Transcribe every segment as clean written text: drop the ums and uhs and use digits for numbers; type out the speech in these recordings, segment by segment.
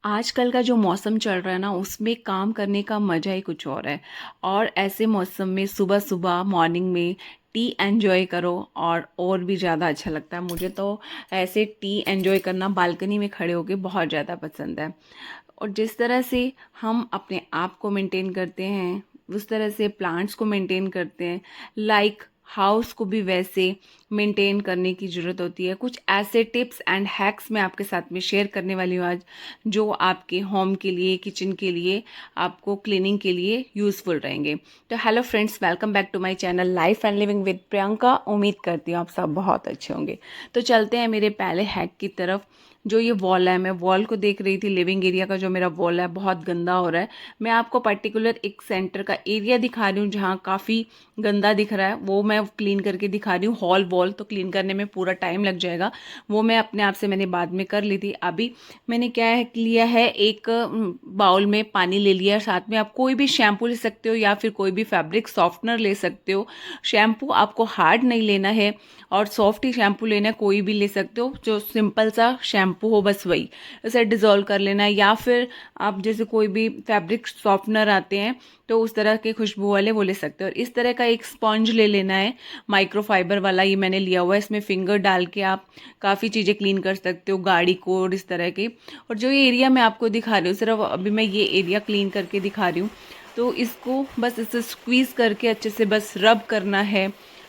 आजकल का जो मौसम चल रहा है ना, उसमें काम करने का मज़ा ही कुछ और है। और ऐसे मौसम में सुबह-सुबह मॉर्निंग में टी एन्जॉय करो और भी ज़्यादा अच्छा लगता है। मुझे तो ऐसे टी एन्जॉय करना बालकनी में खड़े होके बहुत ज़्यादा पसंद है। और जिस तरह से हम अपने आप को मेंटेन करते हैं, उस तरह से प्लांट्स को मेंटेन करते हैं, लाइक हाउस को भी वैसे मेंटेन करने की ज़रूरत होती है। कुछ ऐसे टिप्स एंड हैक्स मैं आपके साथ में शेयर करने वाली हूँ आज, जो आपके होम के लिए, किचन के लिए, आपको क्लीनिंग के लिए यूज़फुल रहेंगे। तो hello friends, welcome back to my channel life and living with Priyanka. उम्मीद करती हूँ आप सब बहुत अच्छे होंगे। तो चलते हैं मेरे पहले हैक की तरफ। जो ये वॉल है, मैं वॉल को देख रही थी, लिविंग एरिया का जो मेरा वॉल है बहुत गंदा हो रहा है। मैं आपको पर्टिकुलर एक सेंटर का एरिया दिखा रही हूँ जहाँ काफ़ी गंदा दिख रहा है, वो मैं क्लीन करके दिखा रही हूँ। हॉल वॉल तो क्लीन करने में पूरा टाइम लग जाएगा, वो मैं अपने आप से मैंने बाद में कर ली थी। अभी मैंने क्या है लिया है, एक बाउल में पानी ले लिया, साथ में आप कोई भी शैम्पू ले सकते हो या फिर कोई भी फैब्रिक सॉफ्टनर ले सकते हो। शैम्पू आपको हार्ड नहीं लेना है और सॉफ्ट ही शैम्पू लेना है, कोई भी ले सकते हो, जो सिंपल सा शैम्पू हो बस वही। उसे डिज़ोल्व कर लेना है, या फिर आप जैसे कोई भी फैब्रिक सॉफ्टनर आते हैं तो उस तरह के खुशबू वाले वो ले सकते हो। और इस तरह का एक स्पॉन्ज ले लेना है, माइक्रोफाइबर वाला, ये मैंने लिया हुआ है। इसमें फिंगर डाल के आप काफ़ी चीज़ें क्लीन कर सकते हो, गाड़ी को और इस तरह के। और जो ये एरिया मैं आपको दिखा रही हूँ, सिर्फ अभी मैं ये एरिया क्लीन करके दिखा रही हूँ। तो इसको बस इसे स्क्वीज़ करके अच्छे से बस रब करना है।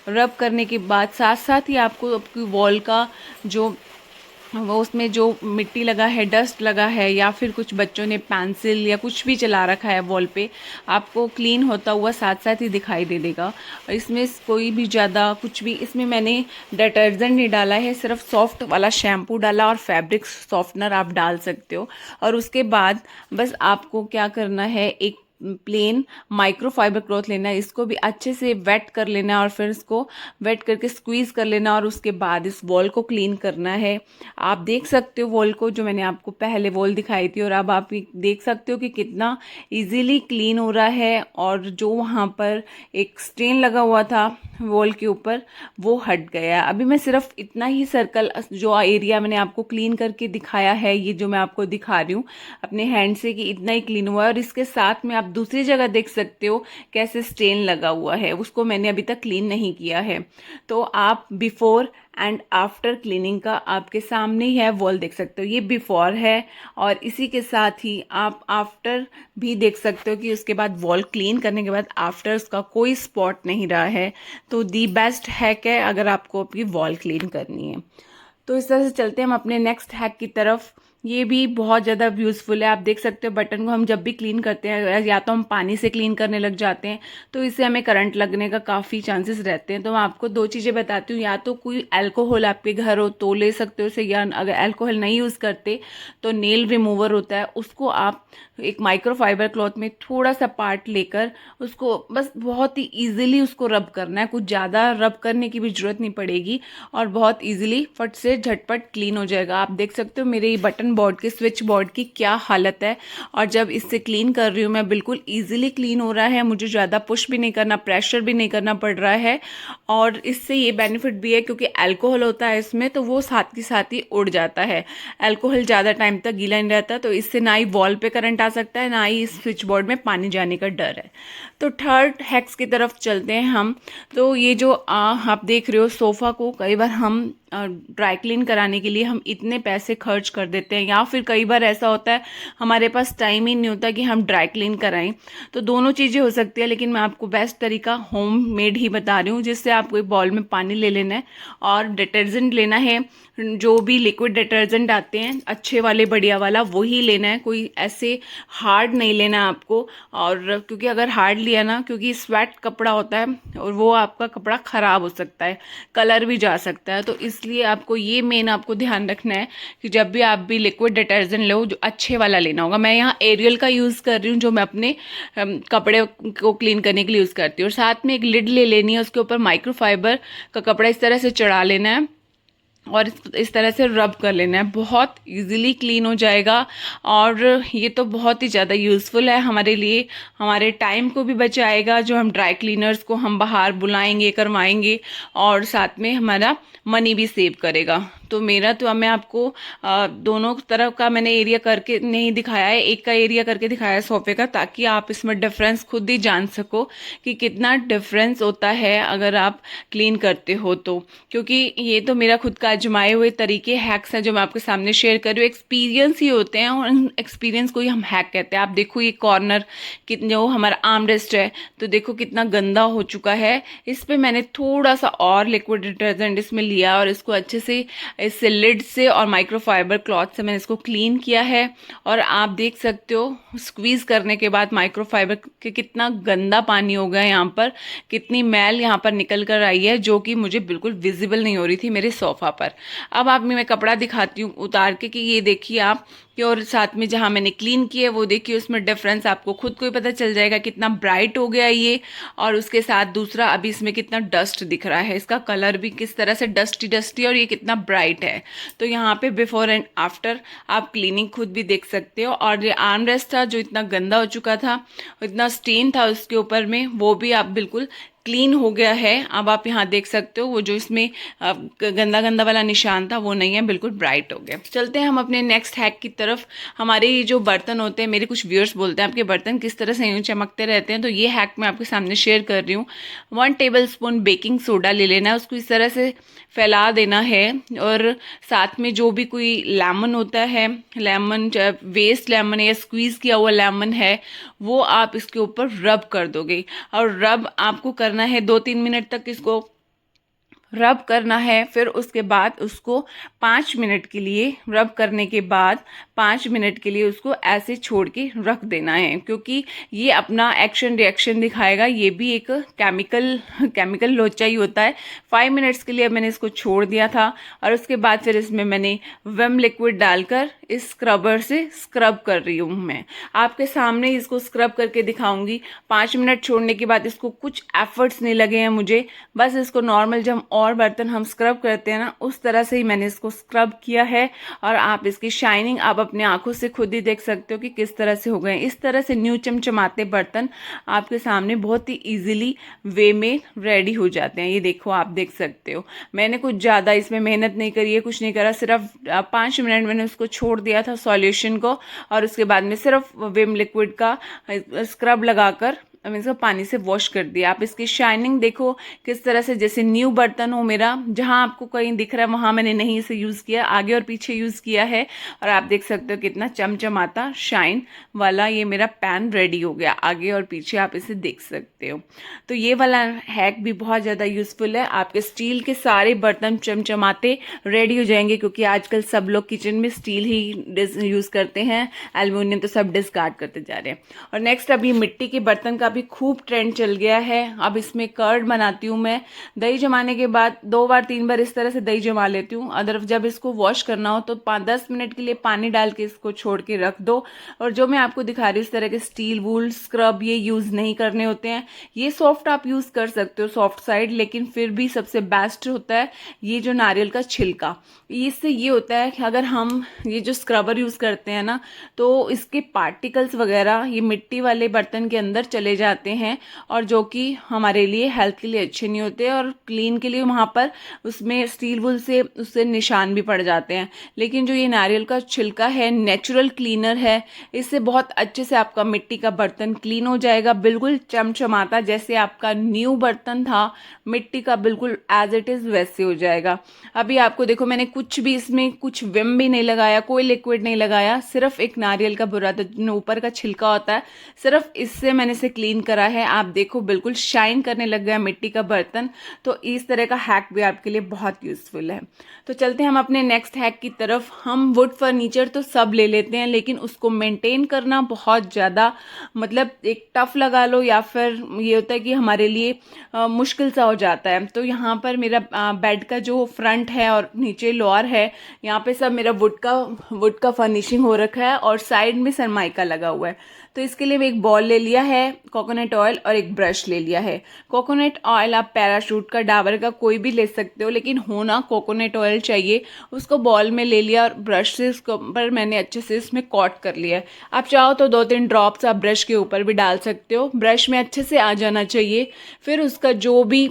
रब करने के बाद साथ साथ ही आपको आपकी वॉल का जो वो उसमें जो मिट्टी लगा है, डस्ट लगा है, या फिर कुछ बच्चों ने पेंसिल या कुछ भी चला रखा है वॉल पे, आपको क्लीन होता हुआ साथ साथ ही दिखाई दे देगा। और इसमें कोई भी ज़्यादा कुछ भी, इसमें मैंने डिटर्जेंट नहीं डाला है, सिर्फ सॉफ्ट वाला शैम्पू डाला और फैब्रिक सॉफ्टनर आप डाल सकते हो। और उसके बाद बस आपको क्या करना है, एक प्लेन माइक्रोफाइबर क्लॉथ लेना है, इसको भी अच्छे से वेट कर लेना है और फिर इसको वेट करके स्क्वीज़ कर लेना, और उसके बाद इस वॉल को क्लीन करना है। आप देख सकते हो वॉल को, जो मैंने आपको पहले वॉल दिखाई थी, और अब आप देख सकते हो कि कितना इजीली क्लीन हो रहा है। और जो वहाँ पर एक स्टेन लगा हुआ था वॉल के ऊपर, वो हट गया। अभी मैं सिर्फ इतना ही सर्कल, जो एरिया मैंने आपको क्लीन करके दिखाया है, ये जो मैं आपको दिखा रही हूँ अपने हैंड से, कि इतना ही क्लीन हुआ है। और इसके साथ में आप दूसरी जगह देख सकते हो कैसे स्टेन लगा हुआ है, उसको मैंने अभी तक क्लीन नहीं किया है। तो आप बिफोर एंड आफ्टर क्लीनिंग का आपके सामने ही है वॉल देख सकते हो, ये बिफोर है। और इसी के साथ ही आप आफ्टर भी देख सकते हो कि उसके बाद वॉल क्लीन करने के बाद आफ्टर उसका कोई स्पॉट नहीं रहा है। तो दी बेस्ट हैक है अगर आपको अपनी वॉल क्लीन करनी है। तो इस तरह से चलते हैं हम अपने नेक्स्ट हैक की तरफ। ये भी बहुत ज़्यादा यूज़फुल है। आप देख सकते हो बटन को हम जब भी क्लीन करते हैं, या तो हम पानी से क्लीन करने लग जाते हैं तो इससे हमें करंट लगने का काफ़ी चांसेस रहते हैं। तो मैं आपको दो चीज़ें बताती हूँ, या तो कोई अल्कोहल आपके घर हो तो ले सकते हो उसे, या अगर अल्कोहल नहीं यूज़ करते तो नेल रिमूवर होता है, उसको आप एक माइक्रोफाइबर क्लॉथ में थोड़ा सा पार्ट लेकर उसको बस बहुत ही ईजिली उसको रब करना है। कुछ ज़्यादा रब करने की भी ज़रूरत नहीं पड़ेगी और बहुत ईजिली फट से झटपट क्लीन हो जाएगा। आप देख सकते हो मेरे बटन बोर्ड के, स्विच बोर्ड की क्या हालत है। और जब इससे क्लीन कर रही हूँ मैं, बिल्कुल ईजिली क्लीन हो रहा है, मुझे ज़्यादा पुश भी नहीं करना, प्रेशर भी नहीं करना पड़ रहा है। और इससे ये बेनिफिट भी है क्योंकि अल्कोहल होता है इसमें, तो वो साथ के साथ ही उड़ जाता है। अल्कोहल ज़्यादा टाइम तक गीला नहीं रहता, तो इससे ना ही वॉल पे करंट आ सकता है, ना ही इस स्विच बोर्ड में पानी जाने का डर है। तो थर्ड हैक्स की तरफ चलते हैं हम। तो ये जो आप देख रहे हो सोफ़ा को, कई बार हम ड्राई क्लीन कराने के लिए हम इतने पैसे खर्च कर देते हैं, या फिर कई बार ऐसा होता है हमारे पास टाइम ही नहीं होता कि हम ड्राई क्लीन कराएं। तो दोनों चीज़ें हो सकती है, लेकिन मैं आपको बेस्ट तरीका होम मेड ही बता रही हूँ, जिससे आपको एक बाउल में पानी ले लेना है और डिटर्जेंट लेना है। जो भी लिक्विड डिटर्जेंट आते हैं अच्छे वाले, बढ़िया वाला, वही लेना है, कोई ऐसे हार्ड नहीं लेना आपको। और क्योंकि अगर हार्ड लिया ना, क्योंकि स्वेट कपड़ा होता है और वो आपका कपड़ा ख़राब हो सकता है, कलर भी जा सकता है। तो इसलिए आपको ये मेन आपको ध्यान रखना है कि जब भी आप भी लिक्विड डिटर्जेंट लो, जो अच्छे वाला लेना होगा। मैं यहाँ एरियल का यूज़ कर रही हूँ, जो मैं अपने कपड़े को क्लीन करने के लिए यूज़ करती हूँ। और साथ में एक लिड ले लेनी है, उसके ऊपर माइक्रोफाइबर का कपड़ा इस तरह से चढ़ा लेना है और इस तरह से रब कर लेना है, बहुत इजीली क्लीन हो जाएगा। और ये तो बहुत ही ज़्यादा यूज़फुल है हमारे लिए, हमारे टाइम को भी बचाएगा, जो हम ड्राई क्लीनर्स को हम बाहर बुलाएंगे, करवाएंगे, और साथ में हमारा मनी भी सेव करेगा। तो मेरा तो मैं आपको दोनों तरफ का मैंने एरिया करके नहीं दिखाया है, एक का एरिया करके दिखाया है सोफे का, ताकि आप इसमें डिफरेंस खुद ही जान सको कि कितना डिफरेंस होता है अगर आप क्लीन करते हो तो। क्योंकि ये तो मेरा खुद का आजमाए हुए तरीके हैक्स हैं जो मैं आपके सामने शेयर कर रही हूँ। एक्सपीरियंस ही होते हैं और एक्सपीरियंस को ही हम हैक कहते हैं। आप देखो ये कॉर्नर कितने, जो हमारा आर्म रेस्ट है, तो देखो कितना गंदा हो चुका है। इस पे मैंने थोड़ा सा और लिक्विड डिटर्जेंट इसमें लिया और इसको अच्छे से इससे लिड से और माइक्रोफाइबर क्लॉथ से मैंने इसको क्लीन किया है। और आप देख सकते हो स्क्वीज करने के बाद माइक्रोफाइबर के कितना गंदा पानी हो गया यहाँ पर, कितनी मैल यहाँ पर निकल कर आई है जो कि मुझे बिल्कुल विजिबल नहीं हो रही थी मेरे सोफा पर। अब आप मैं कपड़ा दिखाती हूँ उतार के कि ये देखिए आप कि, और साथ में जहाँ मैंने क्लीन किया है वो देखिए, उसमें डिफरेंस आपको खुद को ही पता चल जाएगा कितना ब्राइट हो गया ये। और उसके साथ दूसरा, अभी इसमें कितना डस्ट दिख रहा है, इसका कलर भी किस तरह से डस्टी डस्टी और ये कितना ब्राइट है। तो यहाँ पे बिफोर एंड आफ्टर आप क्लीनिंग खुद भी देख सकते हो। और ये आर्म रेस्ट था जो इतना गंदा हो चुका था, इतना स्टेन था उसके ऊपर में, वो भी आप बिल्कुल क्लीन हो गया है। अब आप यहाँ देख सकते हो वो जो इसमें गंदा गंदा वाला निशान था वो नहीं है, बिल्कुल ब्राइट हो गया। चलते हैं हम अपने नेक्स्ट हैक की तरफ। हमारे ये जो बर्तन होते हैं, मेरे कुछ व्यूअर्स बोलते हैं आपके बर्तन किस तरह से यूँ चमकते रहते हैं, तो ये हैक मैं आपके सामने शेयर कर रही हूँ। 1 टेबलस्पून बेकिंग सोडा ले लेना है, उसको इस तरह से फैला देना है। और साथ में जो भी कोई लेमन होता है, लेमन वेस्ट लेमन या स्क्वीज़ किया हुआ लेमन है, वो आप इसके ऊपर रब कर दोगे। और रब आपको करना है 2-3 मिनट तक इसको रब करना है। फिर उसके बाद उसको 5 मिनट के लिए, रब करने के बाद 5 मिनट के लिए उसको ऐसे छोड़ के रख देना है, क्योंकि ये अपना एक्शन रिएक्शन दिखाएगा। ये भी एक केमिकल लोचा ही होता है। 5 मिनट्स के लिए मैंने इसको छोड़ दिया था और उसके बाद फिर इसमें मैंने विम लिक्विड डालकर इस स्क्रबर से स्क्रब कर रही हूँ। मैं आपके सामने इसको स्क्रब करके दिखाऊंगी। 5 मिनट छोड़ने के बाद इसको कुछ एफर्ट्स नहीं लगे हैं मुझे, बस इसको नॉर्मल जब और बर्तन हम स्क्रब करते हैं ना, उस तरह से ही मैंने इसको स्क्रब किया है। और आप इसकी शाइनिंग आप अपने आंखों से खुद ही देख सकते हो कि किस तरह से हो गए। इस तरह से न्यू चमचमाते बर्तन आपके सामने बहुत ही इजीली वे में रेडी हो जाते हैं। ये देखो, आप देख सकते हो मैंने कुछ ज़्यादा इसमें मेहनत नहीं करी है, कुछ नहीं करा, सिर्फ 5 मिनट मैंने उसको छोड़ दिया था सॉल्यूशन को। और उसके बाद में सिर्फ विम लिक्विड का स्क्रब लगाकर मैंने इसको पानी से वॉश कर दिया। आप इसकी शाइनिंग देखो किस तरह से, जैसे न्यू बर्तन हो मेरा। जहां आपको कहीं दिख रहा है वहां मैंने नहीं इसे यूज़ किया, आगे और पीछे यूज़ किया है। और आप देख सकते हो कितना चमचमाता शाइन वाला ये मेरा पैन रेडी हो गया। आगे और पीछे आप इसे देख सकते हो। तो ये वाला हैक भी बहुत ज़्यादा यूज़फुल है। आपके स्टील के सारे बर्तन चमचमाते रेडी हो जाएंगे, क्योंकि आजकल सब लोग किचन में स्टील ही यूज़ करते हैं, एल्युमिनियम तो सब डिस्कार्ड करते जा रहे हैं। और नेक्स्ट, अभी मिट्टी के बर्तन का भी खूब ट्रेंड चल गया है। अब इसमें कर्ड बनाती हूँ मैं। दही जमाने के बाद 2 बार 3 बार इस तरह से दही जमा लेती हूँ। अदर जब इसको वॉश करना हो तो 5-10 मिनट के लिए पानी डाल के इसको छोड़ के रख दो। और जो मैं आपको दिखा रही हूँ इस तरह के स्टील वूल स्क्रब ये यूज़ नहीं करने होते हैं। ये सॉफ्ट आप यूज़ कर सकते हो, सॉफ्ट साइड, लेकिन फिर भी सबसे बेस्ट होता है ये जो नारियल का छिलका। इससे ये होता है कि अगर हम ये जो स्क्रबर यूज़ करते हैं ना, तो इसके पार्टिकल्स वगैरह ये मिट्टी वाले बर्तन के अंदर चले जाते हैं, और जो कि हमारे लिए हेल्थ के लिए अच्छे नहीं होते। और क्लीन के लिए वहाँ पर उसमें स्टील वूल से उससे निशान भी पड़ जाते हैं। लेकिन जो ये नारियल का छिलका है, नेचुरल क्लीनर है, इससे बहुत अच्छे से आपका मिट्टी का बर्तन क्लीन हो जाएगा, बिल्कुल चमचमाता जैसे आपका न्यू बर्तन था मिट्टी का, बिल्कुल एज इट इज़ वैसे हो जाएगा। अभी आपको देखो मैंने कुछ भी इसमें कुछ विम भी नहीं लगाया, कोई लिक्विड नहीं लगाया, सिर्फ एक नारियल का बुरादा जो ऊपर का छिलका होता है, सिर्फ इससे मैंने इसे क्लीन करा है। आप देखो बिल्कुल शाइन करने लग गया मिट्टी का बर्तन। तो इस तरह का हैक भी आपके लिए बहुत यूजफुल है। तो चलते हैं हम अपने नेक्स्ट हैक की तरफ। हम वुड फर्नीचर तो सब ले लेते हैं, लेकिन उसको मेंटेन करना बहुत ज़्यादा, मतलब एक टफ लगा लो, या फिर ये होता है कि हमारे लिए मुश्किल सा हो जाता है। तो यहाँ पर मेरा बेड का जो फ्रंट है और नीचे लोअर है, यहाँ पे सब मेरा वुड का फर्निशिंग हो रखा है और साइड में सरमाइका लगा हुआ है। तो इसके लिए मैं एक बॉल ले लिया है कोकोनट ऑयल और एक ब्रश ले लिया है। कोकोनट ऑयल आप पैराशूट का, डाबर का कोई भी ले सकते हो, लेकिन होना कोकोनट ऑयल चाहिए। उसको बॉल में ले लिया और ब्रश से उसके ऊपर मैंने अच्छे से इसमें कॉट कर लिया है। आप चाहो तो 2-3 ड्रॉप्स आप ब्रश के ऊपर भी डाल सकते हो। ब्रश में अच्छे से आ जाना चाहिए। फिर उसका जो भी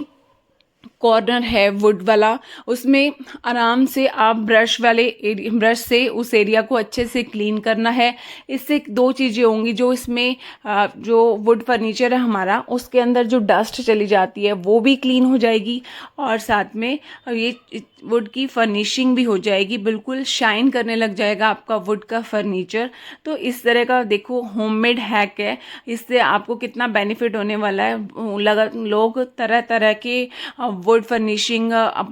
कॉर्नर है वुड वाला, उसमें आराम से आप ब्रश से उस एरिया को अच्छे से क्लीन करना है। इससे दो चीज़ें होंगी, जो इसमें जो वुड फर्नीचर है हमारा, उसके अंदर जो डस्ट चली जाती है वो भी क्लीन हो जाएगी, और साथ में ये वुड की फर्निशिंग भी हो जाएगी, बिल्कुल शाइन करने लग जाएगा आपका वुड का फर्नीचर। तो इस तरह का देखो होममेड हैक है, इससे आपको कितना बेनिफिट होने वाला है। लोग तरह तरह के वुड फर्निशिंग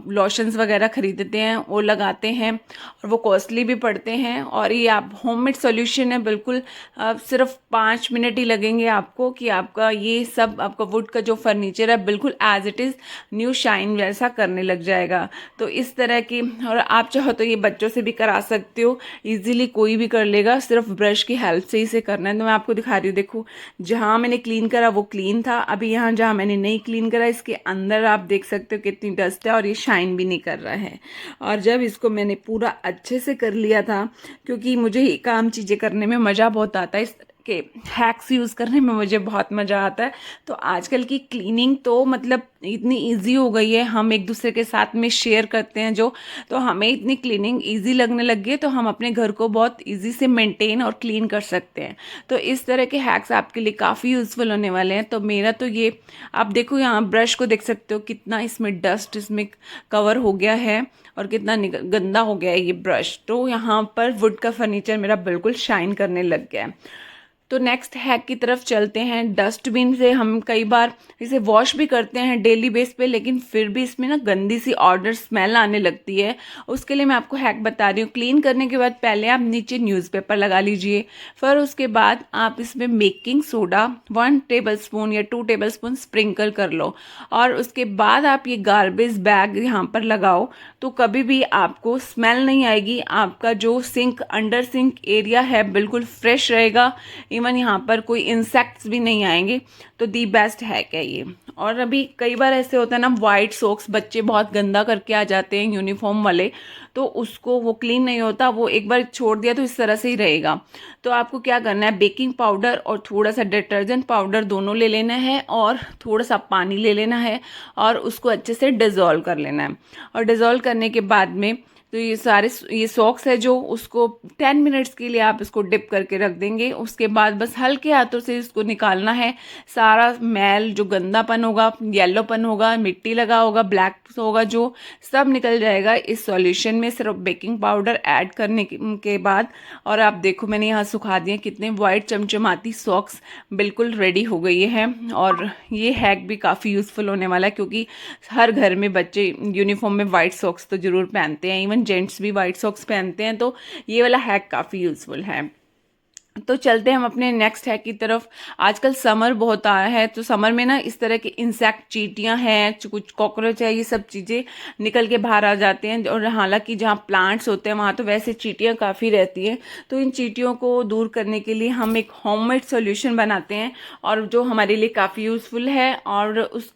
लोशंस वगैरह खरीदते हैं, वो लगाते हैं और वो कॉस्टली भी पड़ते हैं, और ये आप होममेड सॉल्यूशन है बिल्कुल। सिर्फ 5 मिनट ही लगेंगे आपको कि आपका ये सब आपका वुड का जो फर्नीचर है बिल्कुल as it is new shine वैसा करने लग जाएगा। तो इस तरह की, और आप चाहो तो ये बच्चों से भी करा सकते हो, इजीली कोई भी कर लेगा, सिर्फ ब्रश की हेल्प से इसे करना है। तो मैं आपको दिखा रही हूँ, देखो जहाँ मैंने क्लीन करा वो क्लीन था, अभी यहाँ जहाँ मैंने नहीं क्लीन करा इसके अंदर आप देख सकते हो कितनी डस्ट है, और ये शाइन भी नहीं कर रहा है। और जब इसको मैंने पूरा अच्छे से कर लिया था, क्योंकि मुझे ये काम चीज़ें करने में मज़ा बहुत आता है, इस के हैक्स यूज़ करने में मुझे बहुत मज़ा आता है। तो आजकल की क्लीनिंग तो मतलब इतनी इजी हो गई है, हम एक दूसरे के साथ में शेयर करते हैं जो, तो हमें इतनी क्लीनिंग इजी लगने लग गई है, तो हम अपने घर को बहुत इजी से मेंटेन और क्लीन कर सकते हैं। तो इस तरह के हैक्स आपके लिए काफ़ी यूज़फुल होने वाले हैं। तो मेरा तो ये, आप देखो यहाँ ब्रश को देख सकते हो कितना इसमें डस्ट इसमें कवर हो गया है, और कितना गंदा हो गया है ये ब्रश। तो यहाँ पर वुड का फर्नीचर मेरा बिल्कुल शाइन करने लग गया है। तो नेक्स्ट हैक की तरफ चलते हैं। डस्टबिन से हम कई बार इसे वॉश भी करते हैं डेली बेस पे, लेकिन फिर भी इसमें ना गंदी सी ऑर्डर स्मेल आने लगती है। उसके लिए मैं आपको हैक बता रही हूँ। क्लीन करने के बाद पहले आप नीचे न्यूज़पेपर लगा लीजिए, फिर उसके बाद आप इसमें बेकिंग सोडा 1 टेबलस्पून या 2 टेबलस्पून स्प्रिंकल कर लो, और उसके बाद आप ये गार्बेज बैग यहाँ पर लगाओ, तो कभी भी आपको स्मेल नहीं आएगी। आपका जो अंडर सिंक एरिया है बिल्कुल फ्रेश रहेगा, इवन यहाँ पर कोई इंसेक्ट्स भी नहीं आएंगे। तो दी बेस्ट हैक है ये। और अभी कई बार ऐसे होता है ना, वाइट सॉक्स बच्चे बहुत गंदा करके आ जाते हैं यूनिफॉर्म वाले, तो उसको वो क्लीन नहीं होता, वो एक बार छोड़ दिया तो इस तरह से ही रहेगा। तो आपको क्या करना है, बेकिंग पाउडर और थोड़ा सा डिटर्जेंट पाउडर दोनों ले लेना है, और थोड़ा सा पानी ले लेना है, और उसको अच्छे से डिज़ोल्व कर लेना है। और डिज़ोल्व करने के बाद में तो ये सॉक्स है जो, उसको 10 मिनट्स के लिए आप इसको डिप करके रख देंगे। उसके बाद बस हल्के हाथों से इसको निकालना है। सारा मैल जो गंदापन होगा, येलोपन होगा, मिट्टी लगा होगा, ब्लैक होगा, जो सब निकल जाएगा इस सॉल्यूशन में, सिर्फ बेकिंग पाउडर ऐड करने के बाद। और आप देखो मैंने यहाँ सुखा दिए, कितने वाइट चमचमाती सॉक्स बिल्कुल रेडी हो गई है। और ये हैक भी काफ़ी यूज़फुल होने वाला है, क्योंकि हर घर में बच्चे यूनिफॉर्म में वाइट सॉक्स तो ज़रूर पहनते हैं, इवन जेंट्स भी वाइट सॉक्स पहनते हैं। तो ये वाला हैक काफ़ी यूज़फुल है। तो चलते हैं हम अपने नेक्स्ट हैक की तरफ। आजकल समर बहुत आया है, तो समर में ना इस तरह के इंसेक्ट, चींटियां हैं, कुछ कॉकरोच है, ये सब चीज़ें निकल के बाहर आ जाते हैं। और हालांकि जहाँ प्लांट्स होते हैं वहाँ तो वैसे चींटियां काफ़ी रहती हैं। तो इन चींटियों को दूर करने के लिए हम एक होममेड सोल्यूशन बनाते हैं, और जो हमारे लिए काफ़ी यूज़फुल है। और उस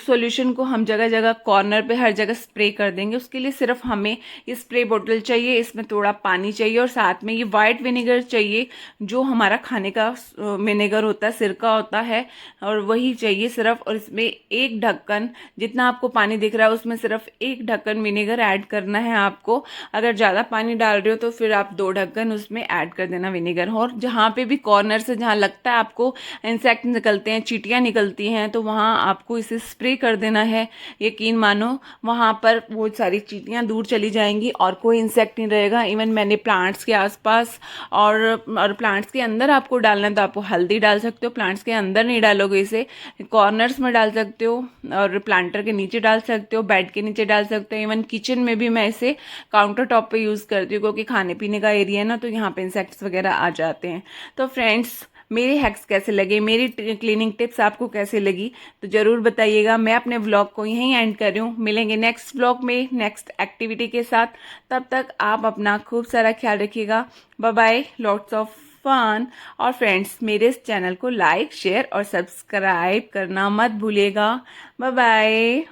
सोल्यूशन को हम जगह जगह कॉर्नर पे हर जगह स्प्रे कर देंगे। उसके लिए सिर्फ हमें ये स्प्रे बोतल चाहिए, इसमें थोड़ा पानी चाहिए, और साथ में ये वाइट विनेगर चाहिए, जो हमारा खाने का विनेगर होता है, सिरका होता है, और वही चाहिए सिर्फ। और इसमें एक ढक्कन, जितना आपको पानी दिख रहा है उसमें सिर्फ एक ढक्कन विनेगर ऐड करना है आपको। अगर ज़्यादा पानी डाल रहे हो तो फिर आप 2 ढक्कन उसमें ऐड कर देना विनेगर। और जहाँ पे भी कॉर्नर से जहाँ लगता है आपको इंसेक्ट निकलते हैं, चींटियाँ निकलती हैं, तो वहाँ आपको इसे स्प्रे कर देना है। यकीन मानो वहाँ पर वो सारी चींटियाँ दूर चली जाएंगी और कोई इंसेक्ट नहीं रहेगा। इवन मैंने प्लांट्स के आसपास और प्लांट्स के अंदर आपको डालना है तो आपको हल्दी डाल सकते हो। प्लांट्स के अंदर नहीं डालोगे, इसे कॉर्नर्स में डाल सकते हो, और प्लांटर के नीचे डाल सकते हो, बेड के नीचे डाल सकते हो। इवन किचन में भी मैं इसे काउंटर टॉप पे यूज़ करती हूँ, क्योंकि खाने पीने का एरिया है ना, तो यहाँ पे इंसेक्ट्स वगैरह आ जाते हैं। तो फ्रेंड्स, मेरे हैक्स कैसे लगे, मेरी क्लीनिंग टिप्स आपको कैसे लगी, तो ज़रूर बताइएगा। मैं अपने व्लॉग को यहीं एंड कर रही हूँ। मिलेंगे नेक्स्ट व्लॉग में नेक्स्ट एक्टिविटी के साथ। तब तक आप अपना खूब सारा ख्याल रखिएगा। Bye bye, lots of fun. और फ्रेंड्स, मेरे इस चैनल को लाइक, शेयर और सब्सक्राइब करना मत भूलिएगा। Bye bye.